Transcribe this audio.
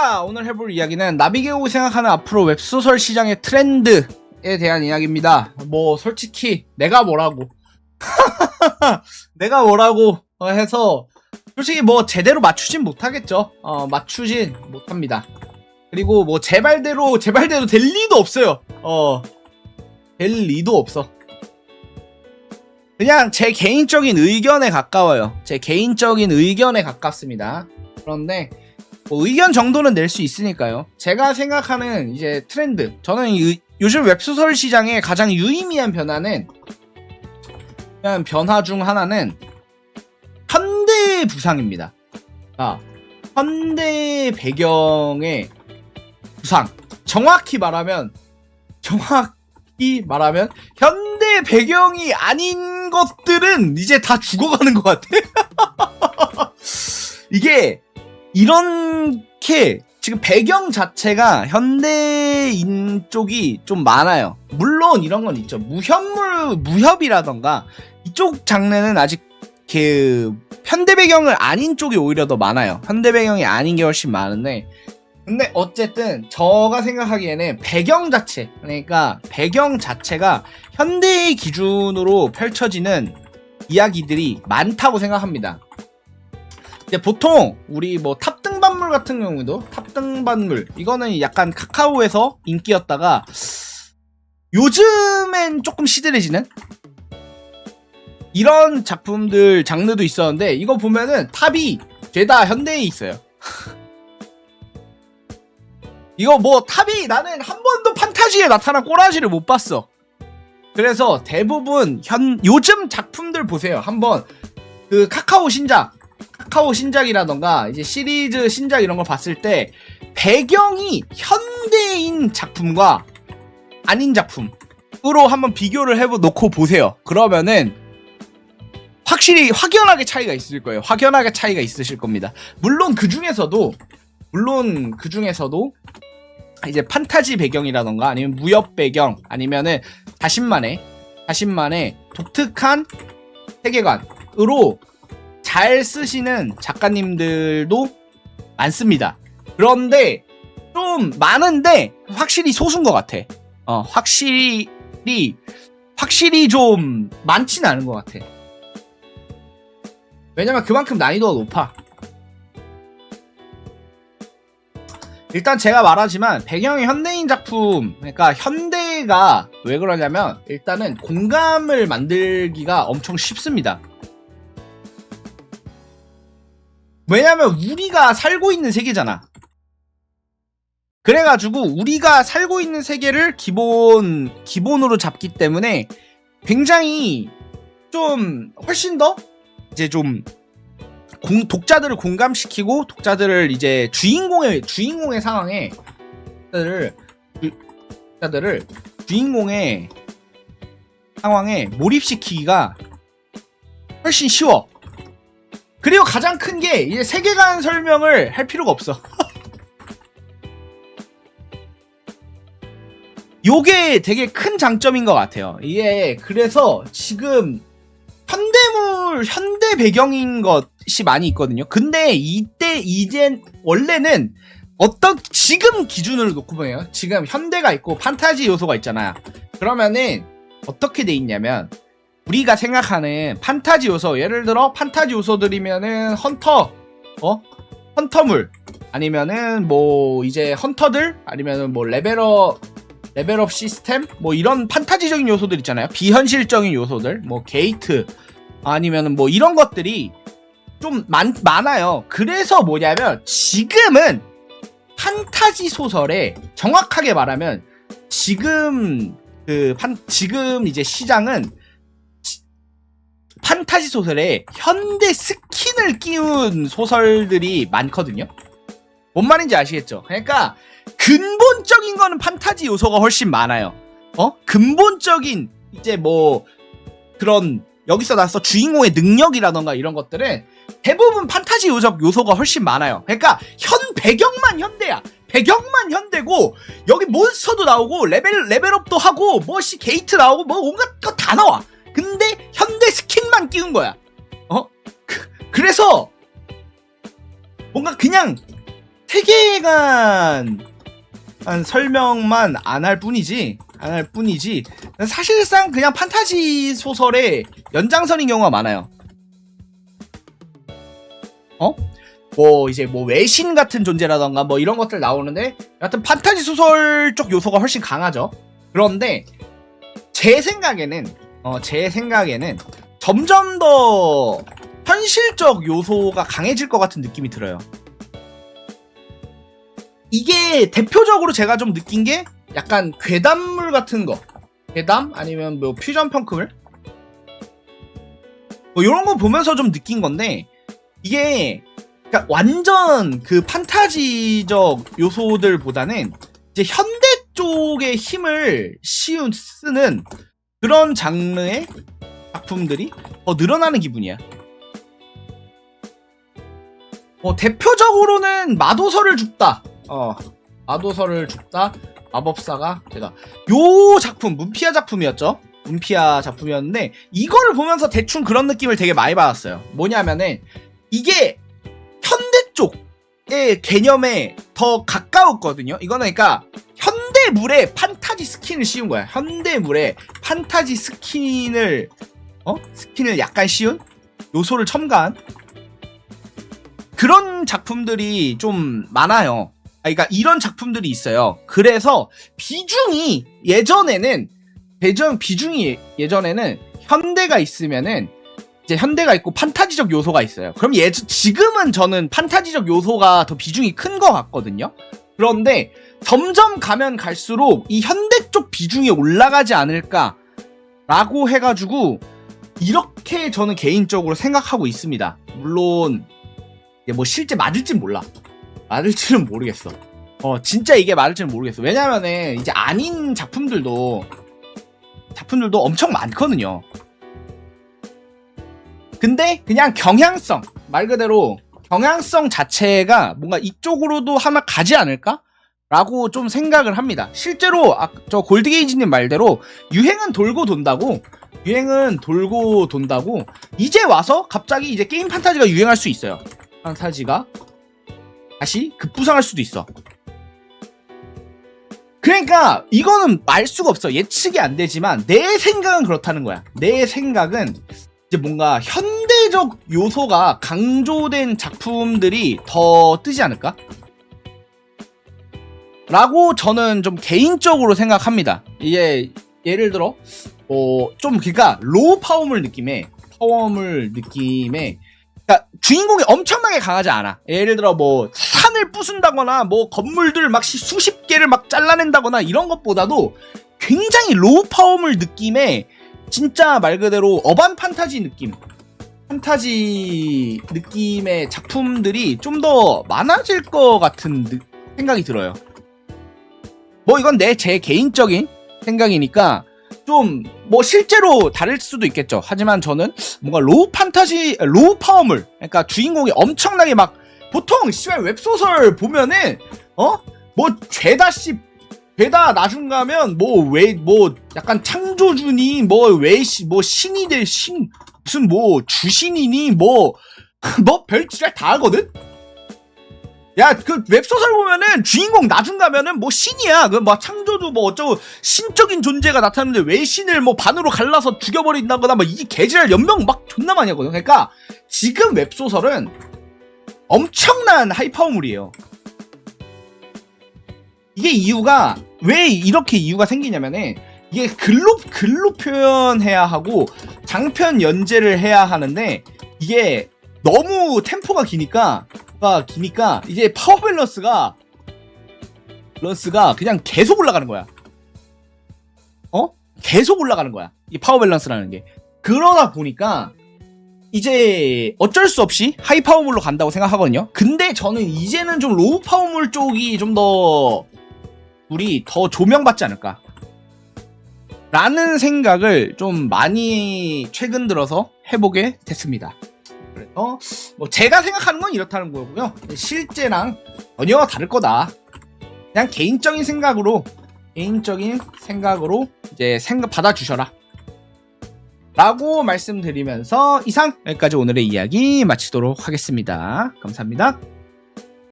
자, 오늘 해볼 이야기는 나비게오 생각하는 앞으로 웹소설 시장의 트렌드에 대한 이야기입니다. 뭐 솔직히 내가 뭐라고 내가 뭐라고 해서 솔직히 뭐 제대로 맞추진 못하겠죠. 맞추진 못합니다. 그리고 뭐 제 말대로 될 리도 없어요. 될 리도 없어. 그냥 제 개인적인 의견에 가까워요. 제 개인적인 의견에 가깝습니다. 그런데 뭐 의견 정도는 낼 수 있으니까요. 제가 생각하는 이제 트렌드, 저는 요즘 웹소설 시장의 가장 유의미한 변화는, 그냥 변화 중 하나는 현대 부상입니다. 현대 배경의 부상. 정확히 말하면 현대 배경이 아닌 것들은 이제 다 죽어가는 것 같아. 이게 이렇게 지금 배경 자체가 현대인 쪽이 좀 많아요. 물론 이런 건 있죠. 무협이라던가 이쪽 장르는 아직 현대 배경을 아닌 쪽이 오히려 더 많아요. 현대 배경이 아닌 게 훨씬 많은데, 근데 어쨌든 제가 생각하기에는 배경 자체, 그러니까 배경 자체가 현대의 기준으로 펼쳐지는 이야기들이 많다고 생각합니다. 이제 보통 우리 뭐 탑등반물 같은 경우도, 탑등반물 이거는 약간 카카오에서 인기였다가 요즘엔 조금 시들해지는 이런 작품들 장르도 있었는데, 이거 보면은 탑이 죄다 현대에 있어요. 이거 뭐 탑이, 나는 한 번도 판타지에 나타난 꼬라지를 못 봤어. 그래서 대부분 요즘 작품들 보세요. 한번 그 카카오 신작이라던가 이제 시리즈 신작 이런 걸 봤을 때 배경이 현대인 작품과 아닌 작품으로 한번 비교를 놓고 보세요. 그러면은 확실히 확연하게 차이가 있을 거예요. 확연하게 차이가 있으실 겁니다. 물론 그 중에서도 이제 판타지 배경이라던가 아니면 무협 배경, 아니면은 자신만의 독특한 세계관으로 잘 쓰시는 작가님들도 많습니다. 그런데 좀 많은데 확실히 소수인 것 같아. 확실히 좀 많지는 않은 것 같아. 왜냐면 그만큼 난이도가 높아. 일단 제가 말하지만 배경이 현대인 작품, 그러니까 현대가 왜 그러냐면 일단은 공감을 만들기가 엄청 쉽습니다. 왜냐면 우리가 살고 있는 세계잖아. 그래가지고 우리가 살고 있는 세계를 기본으로 잡기 때문에 굉장히 좀 훨씬 더 이제 좀 독자들을 공감시키고, 독자들을 이제 주인공의 상황에 주인공의 상황에 몰입시키기가 훨씬 쉬워. 그리고 가장 큰 게 이제 세계관 설명을 할 필요가 없어. 요게 되게 큰 장점인 것 같아요. 이게 그래서 지금 현대 배경인 것이 많이 있거든요. 근데 이젠 원래는 지금 기준으로 놓고 보면 지금 현대가 있고 판타지 요소가 있잖아요. 그러면은 어떻게 돼 있냐면, 우리가 생각하는 판타지 요소, 예를 들어 판타지 요소들이면은 헌터물, 아니면은 뭐 이제 헌터들, 아니면은 뭐 레벨업 시스템, 뭐 이런 판타지적인 요소들 있잖아요. 비현실적인 요소들, 뭐 게이트, 아니면은 뭐 이런 것들이 좀 많아요. 그래서 뭐냐면 지금은 판타지 소설에, 정확하게 말하면 지금 이제 시장은 판타지 소설에 현대 스킨을 끼운 소설들이 많거든요. 뭔 말인지 아시겠죠? 그러니까 근본적인 거는 판타지 요소가 훨씬 많아요. 근본적인 이제 뭐 그런, 여기서 나서 주인공의 능력이라던가 이런 것들은 대부분 판타지 요소가 훨씬 많아요. 그러니까 배경만 현대야. 배경만 현대고, 여기 몬스터도 나오고 레벨업도 하고 게이트 나오고 뭐 온갖 거 다 나와. 근데 현대 스킨만 끼운 거야. 그래서 뭔가 그냥 세계관 설명만 안 할 뿐이지 사실상 그냥 판타지 소설의 연장선인 경우가 많아요. 뭐 이제 뭐 외신 같은 존재라던가 뭐 이런 것들 나오는데 여하튼 판타지 소설 쪽 요소가 훨씬 강하죠. 그런데 제 생각에는 점점 더 현실적 요소가 강해질 것 같은 느낌이 들어요. 이게 대표적으로 제가 좀 느낀 게 약간 괴담물 같은 거, 괴담 아니면 뭐 퓨전 펑크물 뭐 이런 거 보면서 좀 느낀 건데, 이게 그러니까 완전 그 판타지적 요소들보다는 이제 현대 쪽의 힘을 쓰는 그런 장르의 작품들이 더 늘어나는 기분이야. 대표적으로는 마도서를 줍다. 마도서를 줍다. 마법사가 제가 요 작품 문피아 작품이었는데 이거를 보면서 대충 그런 느낌을 되게 많이 받았어요. 뭐냐면은 이게 현대 쪽의 개념에 더 가까웠거든요. 이거는 그러니까 현대물에 판타지 스킨을 씌운 거야. 현대물에 판타지 스킨을 약간 씌운 요소를 첨가한 그런 작품들이 좀 많아요. 그러니까 이런 작품들이 있어요. 그래서 비중이 예전에는 현대가 있으면은 이제 현대가 있고 판타지적 요소가 있어요. 그럼 지금은 저는 판타지적 요소가 더 비중이 큰 것 같거든요. 그런데 점점 가면 갈수록 이 현대 쪽 비중이 올라가지 않을까라고 해가지고 이렇게 저는 개인적으로 생각하고 있습니다. 물론 뭐 실제 맞을진 몰라. 맞을지는 모르겠어. 진짜 이게 맞을지는 모르겠어. 왜냐면은 이제 아닌 작품들도 엄청 많거든요. 근데 그냥 경향성, 말 그대로 경향성 자체가 뭔가 이쪽으로도 하나 가지 않을까? 라고 좀 생각을 합니다. 실제로 저 골드게이지님 말대로 유행은 돌고 돈다고 이제 와서 갑자기 이제 게임 판타지가 유행할 수 있어요. 판타지가 다시 급부상할 수도 있어. 그러니까 이거는 알 수가 없어. 예측이 안 되지만 내 생각은 그렇다는 거야. 내 생각은 이제 뭔가 현대적 요소가 강조된 작품들이 더 뜨지 않을까? 라고 저는 좀 개인적으로 생각합니다. 이게 예를 들어 좀 그러니까 로우 파워물 느낌의 그러니까 주인공이 엄청나게 강하지 않아. 예를 들어 뭐 산을 부순다거나 뭐 건물들 막 수십 개를 막 잘라낸다거나 이런 것보다도 굉장히 로우 파워물 느낌의 진짜 말 그대로 어반 판타지 느낌의 작품들이 좀 더 많아질 것 같은 생각이 들어요. 뭐 이건 제 개인적인 생각이니까 좀 뭐 실제로 다를 수도 있겠죠. 하지만 저는 뭔가 로우 파워물, 그러니까 주인공이 엄청나게 막 보통 씨발 웹소설 보면은 뭐 죄다 나중 가면 뭐 약간 창조주니 뭐 신이 무슨 뭐 주신이니 뭐 별지랄 다 하거든. 야, 그 웹소설 보면은 주인공 나중 가면은 뭐 신이야. 그 뭐 창조주 뭐 어쩌고 신적인 존재가 나타나는데 외신을 뭐 반으로 갈라서 죽여버린다거나 막 이 개지랄 연명 막 존나 많이 하거든. 그러니까 지금 웹소설은 엄청난 하이파워물이에요. 이게 왜 이렇게 이유가 생기냐면은 이게 글로 표현해야 하고 장편 연재를 해야 하는데 이게 너무 템포가 기니까 이제 파워 밸런스가 그냥 계속 올라가는 거야. 계속 올라가는 거야. 이 파워 밸런스라는 게. 그러다 보니까 이제 어쩔 수 없이 하이 파워물로 간다고 생각하거든요. 근데 저는 이제는 좀 로우 파워물 쪽이 좀 더 우리 더 조명받지 않을까 라는 생각을 좀 많이 최근 들어서 해보게 됐습니다. 그래서 뭐 제가 생각하는 건 이렇다는 거고요. 실제랑 전혀 다를 거다. 그냥 개인적인 생각으로 이제 받아주셔라 라고 말씀드리면서 이상 여기까지 오늘의 이야기 마치도록 하겠습니다. 감사합니다.